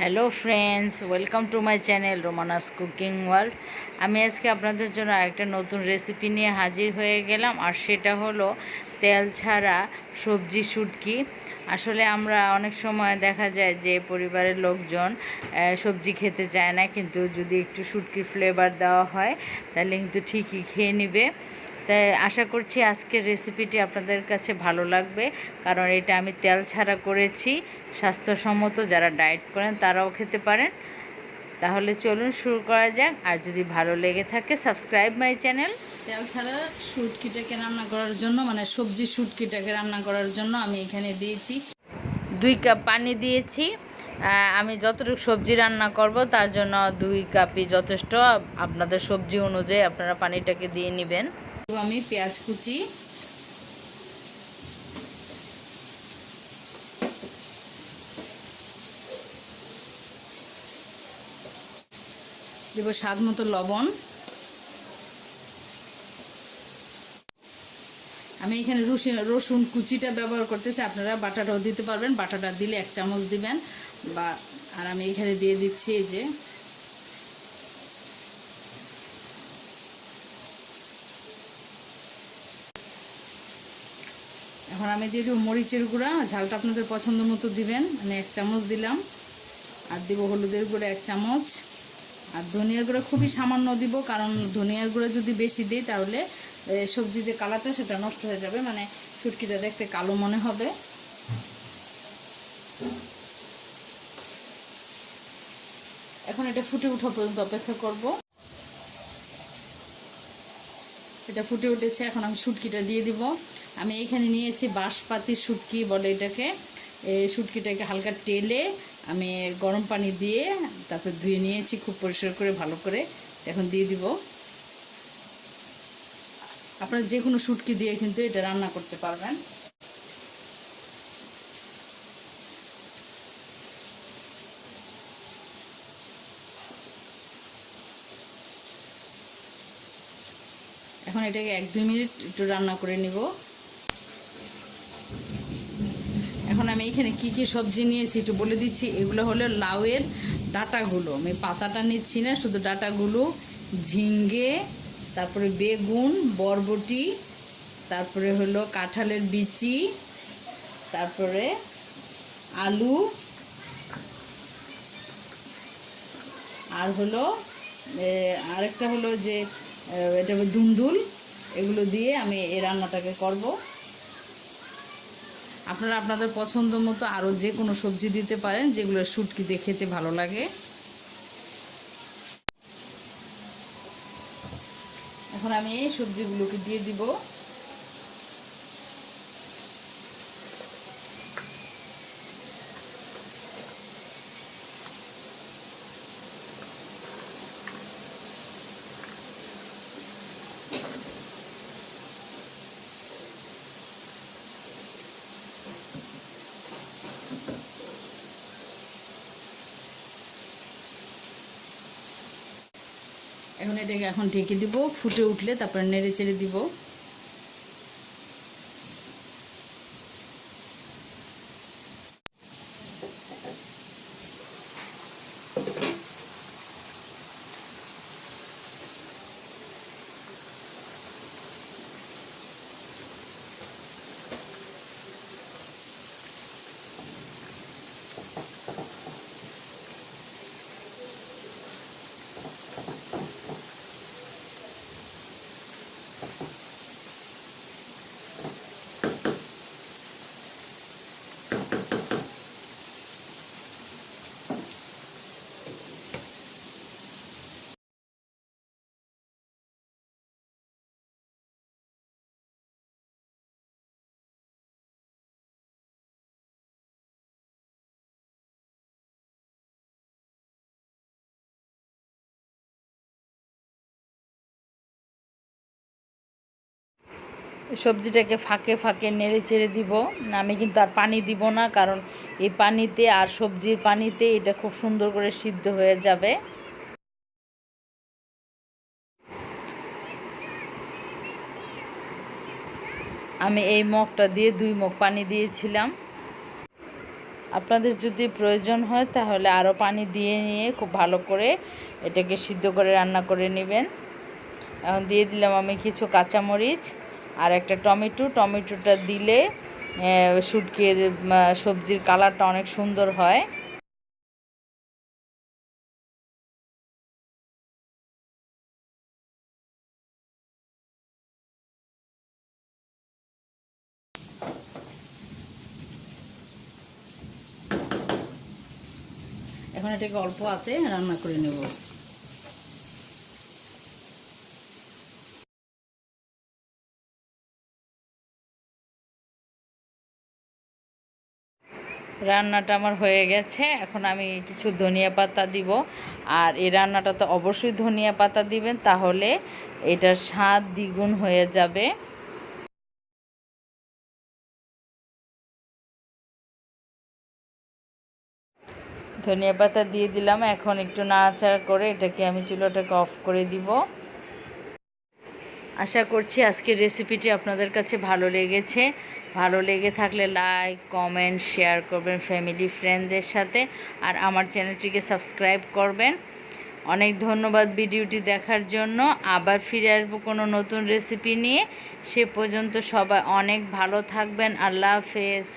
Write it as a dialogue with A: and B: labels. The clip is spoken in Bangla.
A: Hello friends, welcome to my channel রোমানাস cooking world. আমি আজকে আপনাদের জন্য আরেকটা নতুন রেসিপি নিয়ে হাজির হয়ে গেলাম, আর সেটা হলো তেল ছাড়া সবজি শুটকি। আসলে আমরা অনেক সময় দেখা যায় যে পরিবারের লোকজন সবজি খেতে চায় না, কিন্তু যদি একটু শুটকির ফ্লেভার দেওয়া হয় তাহলে কিন্তু ঠিকই খেয়ে নেবে। তাই আশা করছি আজকের রেসিপিটি আপনাদের কাছে ভালো লাগবে, কারণ এটা আমি তেল ছাড়া করেছি। স্বাস্থ্যসম্মত যারা ডায়েট করেন তারাও খেতে পারেন। তাহলে চলুন শুরু করা যাক। আর যদি ভালো লেগে থাকে সাবস্ক্রাইব মাই চ্যানেল।
B: তেল ছাড়া শুটকিটাকে রান্না করার জন্য, মানে সবজি শুটকিটাকে রান্না করার জন্য আমি এখানে দিয়েছি
A: 2 কাপ পানি দিয়েছি। আমি যতটুকু সবজি রান্না করব তার জন্য 2 কাপই যথেষ্ট। আপনাদের সবজি অনুযায়ী আপনারা পানিটাকে দিয়ে নেবেন।
B: আমি পেঁয়াজ কুচি, দেব স্বাদ মতো লবণ। আমি এখানে রসুন কুচিটা ব্যবহার করতেছি, আপনারা বাটাটাও দিতে পারবেন, বাটাটা দিলে 1 চামচ দিবেন। আর আমি এখানে দিয়ে দিচ্ছি এই যে এখন আমি দিয়ে দেবো মরিচের গুঁড়া। ঝালটা আপনাদের পছন্দ মতো দিবেন, আমি 1 চামচ দিলাম। আর দিব হলুদের গুঁড়া 1 চামচ। আর ধনিয়ার গুঁড়া খুবই সামান্য দিব, কারণ ধনিয়ার গুঁড়া যদি বেশি দিই তাহলে সবজি যে কালারটা সেটা নষ্ট হয়ে যাবে, মানে শুটকিটা দেখতে কালো মনে হবে। এখন এটা ফুটে ওঠা পর্যন্ত অপেক্ষা করব। এটা ফুটে উঠেছে, এখন আমি শুটকিটা দিয়ে দিব। আমি এখানে নিয়েছি বাঁশপাতি শুটকি বলে এটাকে। এই শুটকিটাকে হালকা টেলে আমি গরম পানি দিয়ে তারপর ধুয়ে নিয়েছি খুব পরিষ্কার করে ভালো করে। এখন দিয়ে দিব। আপনারা যে কোনো শুটকি দিয়ে কিন্তু এটা রান্না করতে পারবেন। এখন এটাকে 1-2 মিনিট একটু রান্না করে নিব। এখন আমি এখানে কি কি সবজি নিয়েছি একটু বলে দিচ্ছি। এগুলো হলো লাউয়ের ডাঁটাগুলো, আমি পাতাটা নিচ্ছি না, শুধু ডাঁটাগুলো। ঝিঙ্গে, তারপরে বেগুন, বরবটি, তারপরে হলো কাঁঠালের বিচি, তারপরে আলু, আর হলো আরেকটা হলো যে এটা দুন্দুল। এগুলো দিয়ে আমি এই রান্নাটাকে করব। আপনারা আপনাদের পছন্দ মতো আরও যে কোনো সবজি দিতে পারেন, যেগুলো শুটকি দিয়ে খেতে ভালো লাগে। এখন আমি এই সবজিগুলোকে দিয়ে দিব। এখন এটাকে এখন ঢেকে দিব, ফুটে উঠলে তারপরে নেড়ে চেড়ে দিব।
A: সবজিটাকে ফাঁকে ফাঁকে নেড়ে চেড়ে দিব। আমি কিন্তু আর পানি দিব না, কারণ এই পানিতে আর সবজির পানিতে এটা খুব সুন্দর করে সিদ্ধ হয়ে যাবে। আমি এই মগটা দিয়ে 2 মগ পানি দিয়েছিলাম। আপনাদের যদি প্রয়োজন হয় তাহলে আরও পানি দিয়ে নিয়ে খুব ভালো করে এটাকে সিদ্ধ করে রান্না করে নেবেন। এখন দিয়ে দিলাম আমি কিছু কাঁচামরিচ আর একটা টমেটোটা দিলে শুটকির সবজির কালারটা অনেক সুন্দর হয়।
B: এখন এটাকে অল্প আছে রান্না করে নেব।
A: রান্নাটা আমার হয়ে গেছে। এখন আমি কিছু ধনিয়া পাতা দিব। আর এই রান্নাটা তো অবশ্যই ধনিয়া পাতা দিবেন, তাহলে এটার স্বাদ দ্বিগুণ হয়ে যাবে। ধনিয়া পাতা দিয়ে দিলাম। এখন একটু নাড়াচাড়া করে এটাকে আমি চুলাটাকে অফ করে দিব। আশা করছি আজকের রেসিপিটি আপনাদের কাছে ভালো লেগেছে। ভালো লেগে থাকলে লাইক, কমেন্ট, শেয়ার করবেন ফ্যামিলি ফ্রেন্ডদের সাথে। আর আমার চ্যানেলটিকে সাবস্ক্রাইব করবেন। অনেক ধন্যবাদ ভিডিওটি দেখার জন্য। আবার ফিরে আসবো কোনো নতুন রেসিপি নিয়ে। সে পর্যন্ত সবাই অনেক ভালো থাকবেন। আল্লাহ হাফেজ।